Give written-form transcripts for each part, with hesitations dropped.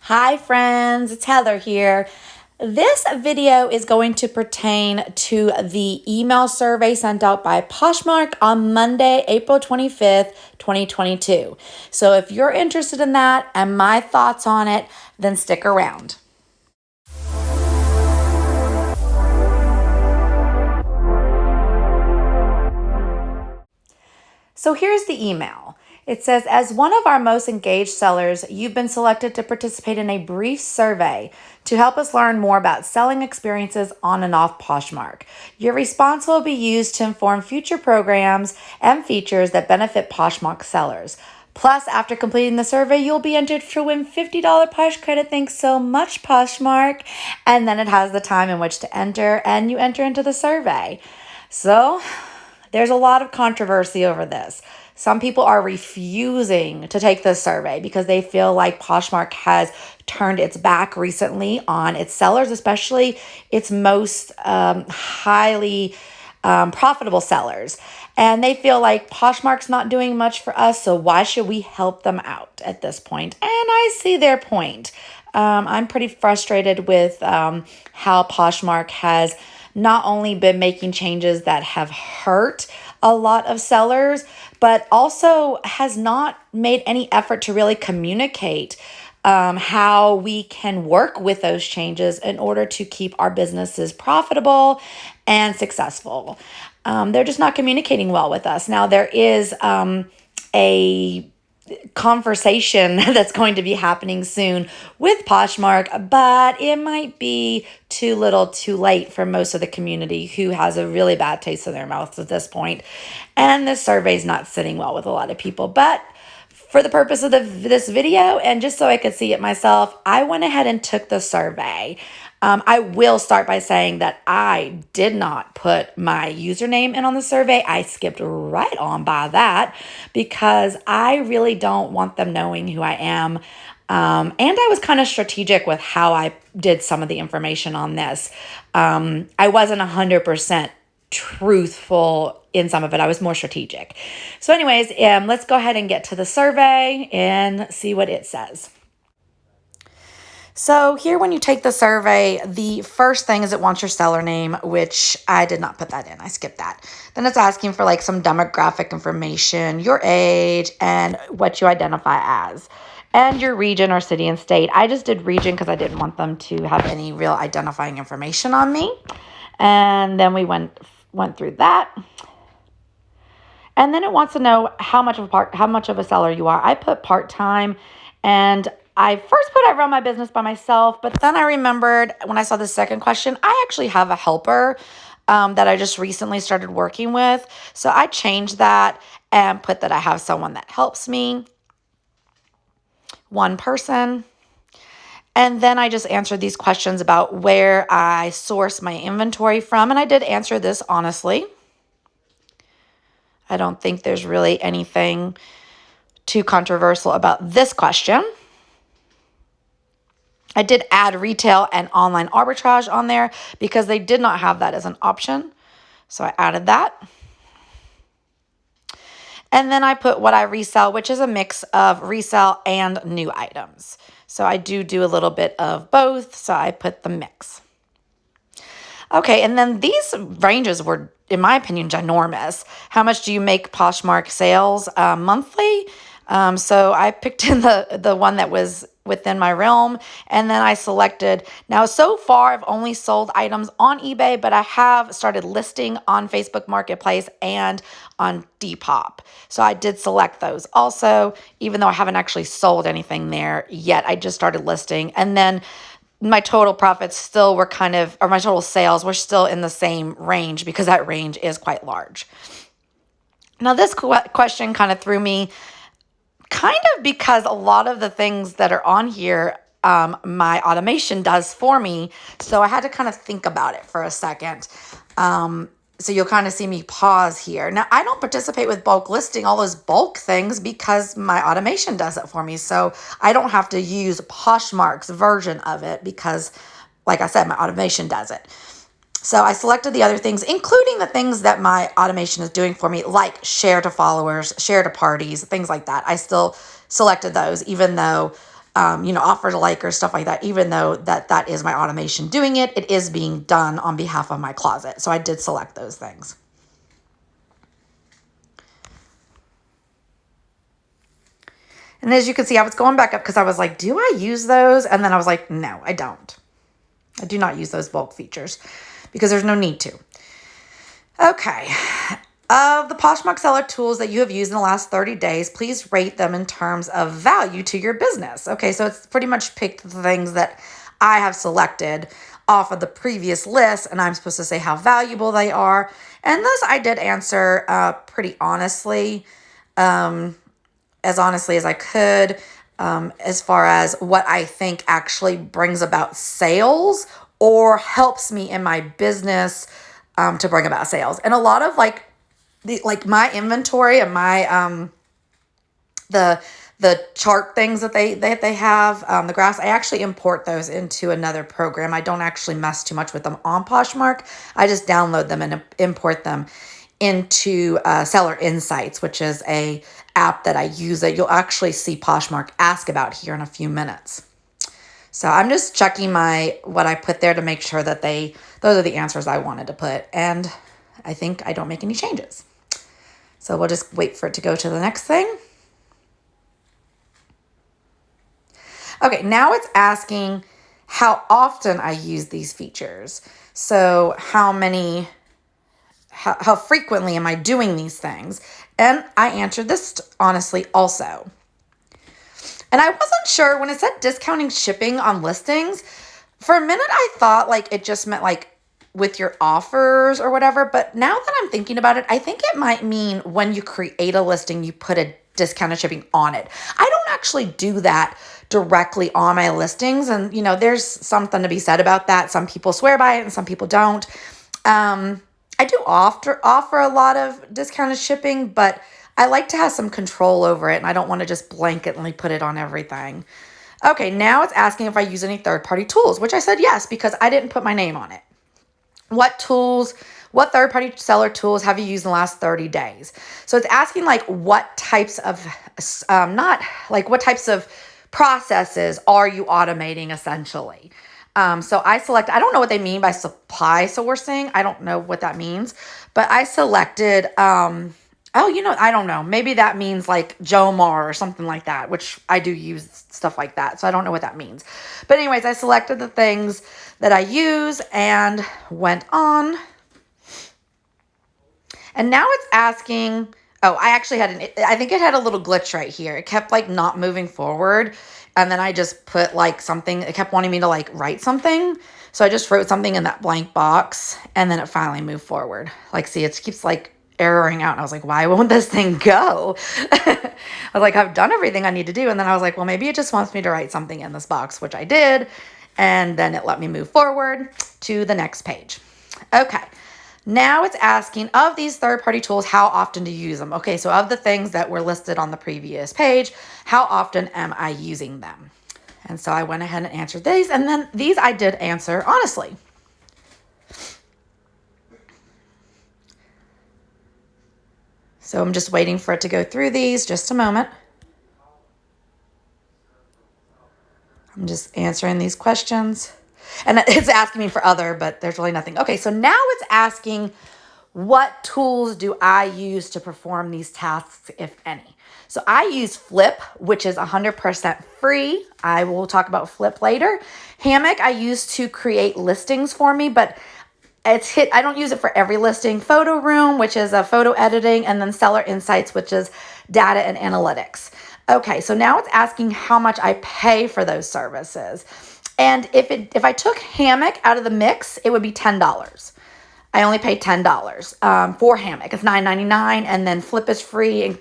Hi friends, it's Heather here. This video is going to pertain to the email survey sent out by Poshmark on Monday, April 25th, 2022. So if you're interested in that and my thoughts on it, then stick around. So here's the email. It says, as one of our most engaged sellers, you've been selected to participate in a brief survey to help us learn more about selling experiences on and off Poshmark. Your response will be used to inform future programs and features that benefit Poshmark sellers. Plus, after completing the survey, you'll be entered to win $50 Posh credit. Thanks so much, Poshmark. And then it has the time in which to enter, and you enter into the survey. So there's a lot of controversy over this. Some people are refusing to take this survey because they feel like Poshmark has turned its back recently on its sellers, especially its most highly profitable sellers. And they feel like Poshmark's not doing much for us, so why should we help them out at this point? And I see their point. I'm pretty frustrated with how Poshmark has not only been making changes that have hurt a lot of sellers, but also has not made any effort to really communicate how we can work with those changes in order to keep our businesses profitable and successful. They're just not communicating well with us. Now, there is a conversation that's going to be happening soon with Poshmark, but it might be too little too late for most of the community who has a really bad taste in their mouths at this point. And this survey is not sitting well with a lot of people. But for the purpose of this video and just so I could see it myself, I went ahead and took the survey. I will start by saying that I did not put my username in on the survey. I skipped right on by that because I really don't want them knowing who I am. And I was kind of strategic with how I did some of the information on this. I wasn't 100% truthful in some of it. I was more strategic. So anyways, let's go ahead and get to the survey and see what it says. So here, when you take the survey, the first thing is it wants your seller name, which I did not put that in. I skipped that. Then it's asking for like some demographic information, your age, and what you identify as, and your region or city and state. I just did region because I didn't want them to have any real identifying information on me. And then we went through that. And then it wants to know how much of a seller you are. I put part-time, and I first put I run my business by myself, but then I remembered when I saw the second question, I actually have a helper that I just recently started working with. So I changed that and put that I have someone that helps me, one person. And then I just answered these questions about where I source my inventory from. And I did answer this honestly. I don't think there's really anything too controversial about this question. I did add retail and online arbitrage on there because they did not have that as an option. So I added that. And then I put what I resell, which is a mix of resell and new items. So I do a little bit of both. So I put the mix. Okay, and then these ranges were, in my opinion, ginormous. How much do you make Poshmark sales monthly? So I picked in the one that was within my realm, and then I selected. Now, so far, I've only sold items on eBay, but I have started listing on Facebook Marketplace and on Depop. So I did select those also, even though I haven't actually sold anything there yet. I just started listing, and then my total profits still were my total sales were still in the same range because that range is quite large. Now, this question kind of threw me because a lot of the things that are on here, my automation does for me. So I had to kind of think about it for a second. So you'll kind of see me pause here. Now, I don't participate with bulk listing, all those bulk things, because my automation does it for me. So I don't have to use Poshmark's version of it because, like I said, my automation does it. So I selected the other things, including the things that my automation is doing for me, like share to followers, share to parties, things like that. I still selected those, even though offer to like or stuff like that, even though that is my automation doing it, it is being done on behalf of my closet. So I did select those things. And as you can see, I was going back up because I was like, do I use those? And then I was like, no, I don't. I do not use those bulk features because there's no need to. Okay. Of the Poshmark seller tools that you have used in the last 30 days, please rate them in terms of value to your business. Okay, so it's pretty much picked the things that I have selected off of the previous list, and I'm supposed to say how valuable they are. And this I did answer pretty honestly, as honestly as I could, as far as what I think actually brings about sales or helps me in my business to bring about sales. And a lot of my inventory and my the chart things that they have, the graphs, I actually import those into another program. I don't actually mess too much with them on Poshmark. I just download them and import them into Seller Insights, which is a app that I use that you'll actually see Poshmark ask about here in a few minutes. So I'm just checking what I put there to make sure that those are the answers I wanted to put, and I think I don't make any changes. So we'll just wait for it to go to the next thing. Okay, now it's asking how often I use these features. So how frequently am I doing these things? And I answered this honestly also. And I wasn't sure when it said discounting shipping on listings. For a minute, I thought it just meant with your offers or whatever. But now that I'm thinking about it, I think it might mean when you create a listing, you put a discounted shipping on it. I don't actually do that directly on my listings. And, there's something to be said about that. Some people swear by it and some people don't. I do offer a lot of discounted shipping, but I like to have some control over it, and I don't want to just blanketly put it on everything. Okay, now it's asking if I use any third-party tools, which I said yes, because I didn't put my name on it. What third-party seller tools have you used in the last 30 days? So it's asking what types of, what types of processes are you automating essentially? So I don't know what they mean by supply sourcing. I don't know what that means, but I selected, I don't know. Maybe that means JOMAR or something like that, which I do use stuff like that. So I don't know what that means. But anyways, I selected the things that I use and went on. And now it's asking, I think it had a little glitch right here. It kept not moving forward. And then I just put something, it kept wanting me to write something. So I just wrote something in that blank box and then it finally moved forward. See, it keeps erroring out. And I was like, why won't this thing go? I was like, I've done everything I need to do. And then I was like, well, maybe it just wants me to write something in this box, which I did. And then it let me move forward to the next page. Okay. Now it's asking, of these third-party tools, how often do you use them? Okay, so of the things that were listed on the previous page, how often am I using them? And so I went ahead and answered these, and then these I did answer honestly. So I'm just waiting for it to go through these, just a moment. I'm just answering these questions. And it's asking me for other, but there's really nothing. Okay, so now it's asking, what tools do I use to perform these tasks, if any? So I use FLYP, which is 100% free. I will talk about FLYP later. Hammock I use to create listings for me, but I don't use it for every listing. Photo Room, which is a photo editing, and then Seller Insights, which is data and analytics. Okay, so now it's asking how much I pay for those services. And if I took Hammock out of the mix, it would be $10. I only pay $10 for Hammock. It's $9.99, and then FLYP is free.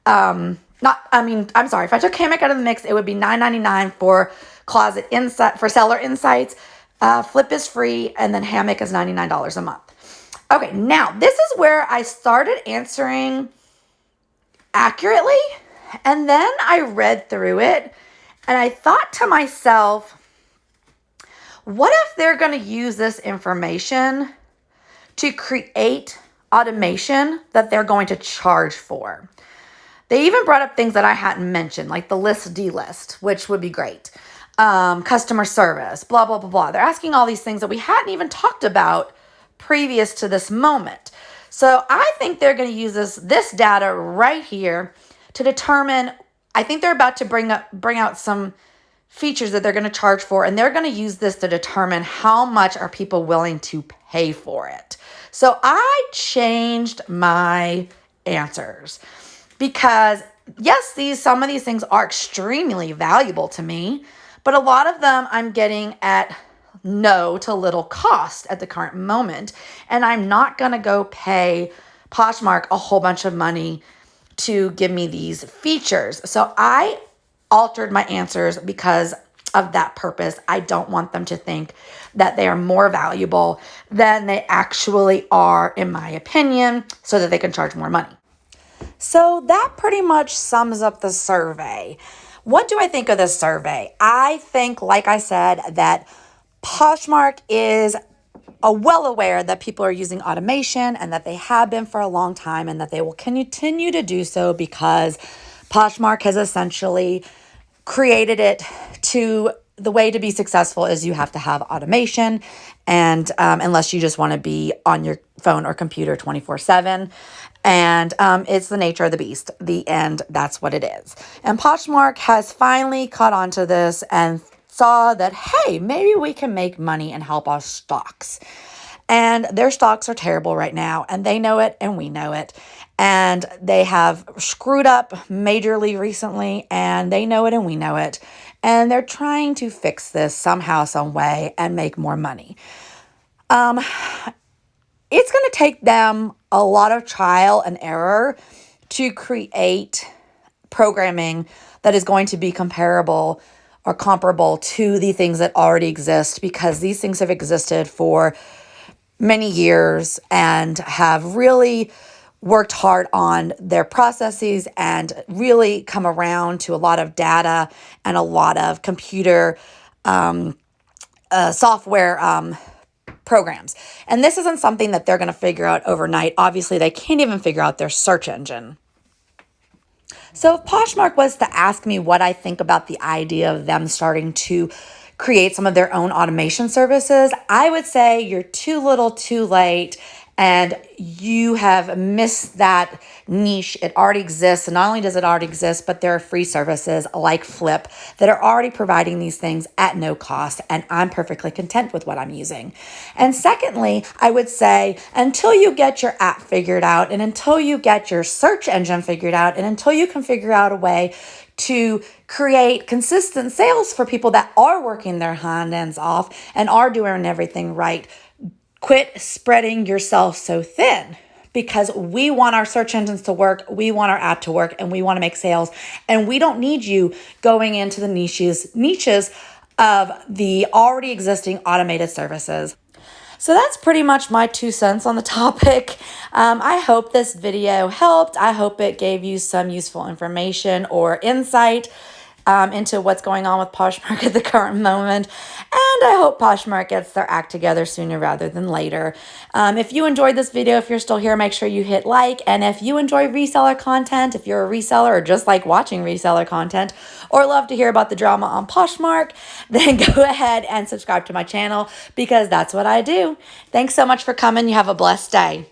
And if I took Hammock out of the mix, it would be $9.99 for Seller Insights. FLYP is free, and then Hammock is $99 a month. Okay, now this is where I started answering accurately, and then I read through it, and I thought to myself, what if they're going to use this information to create automation that they're going to charge for? They even brought up things that I hadn't mentioned, like the list delist, which would be great. Customer service, blah, blah, blah, blah. They're asking all these things that we hadn't even talked about previous to this moment. So I think they're going to use this data right here to determine, I think they're about to bring out some features that they're going to charge for, and they're going to use this to determine how much are people willing to pay for it. So I changed my answers because yes, some of these things are extremely valuable to me, but a lot of them I'm getting at no to little cost at the current moment, and I'm not going to go pay Poshmark a whole bunch of money to give me these features. So I altered my answers because of that purpose. I don't want them to think that they are more valuable than they actually are, in my opinion, so that they can charge more money. So that pretty much sums up the survey. What do I think of this survey? I think, like I said, that Poshmark is well aware that people are using automation and that they have been for a long time and that they will continue to do so because Poshmark has essentially created it to the way to be successful is you have to have automation, and unless you just want to be on your phone or computer 24/7. And it's the nature of the beast. The end, that's what it is. And Poshmark has finally caught on to this and saw that, hey, maybe we can make money and help our stocks. And their stocks are terrible right now, and they know it and we know it. And they have screwed up majorly recently, and they know it and we know it. And they're trying to fix this somehow, some way, and make more money. It's going to take them a lot of trial and error to create programming that is going to be comparable or comparable to the things that already exist, because these things have existed for many years and have really worked hard on their processes and really come around to a lot of data and a lot of computer software programs. And this isn't something that they're going to figure out overnight. Obviously, they can't even figure out their search engine. So if Poshmark was to ask me what I think about the idea of them starting to create some of their own automation services, I would say you're too little too late, and you have missed that niche. It already exists. And not only does it already exist, but there are free services like FLYP that are already providing these things at no cost. And I'm perfectly content with what I'm using. And secondly, I would say until you get your app figured out, and until you get your search engine figured out, and until you can figure out a way to create consistent sales for people that are working their hands off and are doing everything right, quit spreading yourself so thin, because we want our search engines to work, we want our app to work, and we want to make sales. And we don't need you going into the niches of the already existing automated services. So that's pretty much my 2 cents on the topic. I hope this video helped. I hope it gave you some useful information or insight into what's going on with Poshmark at the current moment. And I hope Poshmark gets their act together sooner rather than later. If you enjoyed this video, if you're still here, make sure you hit like. And if you enjoy reseller content, if you're a reseller or just like watching reseller content, or love to hear about the drama on Poshmark, then go ahead and subscribe to my channel, because that's what I do. Thanks so much for coming. You have a blessed day.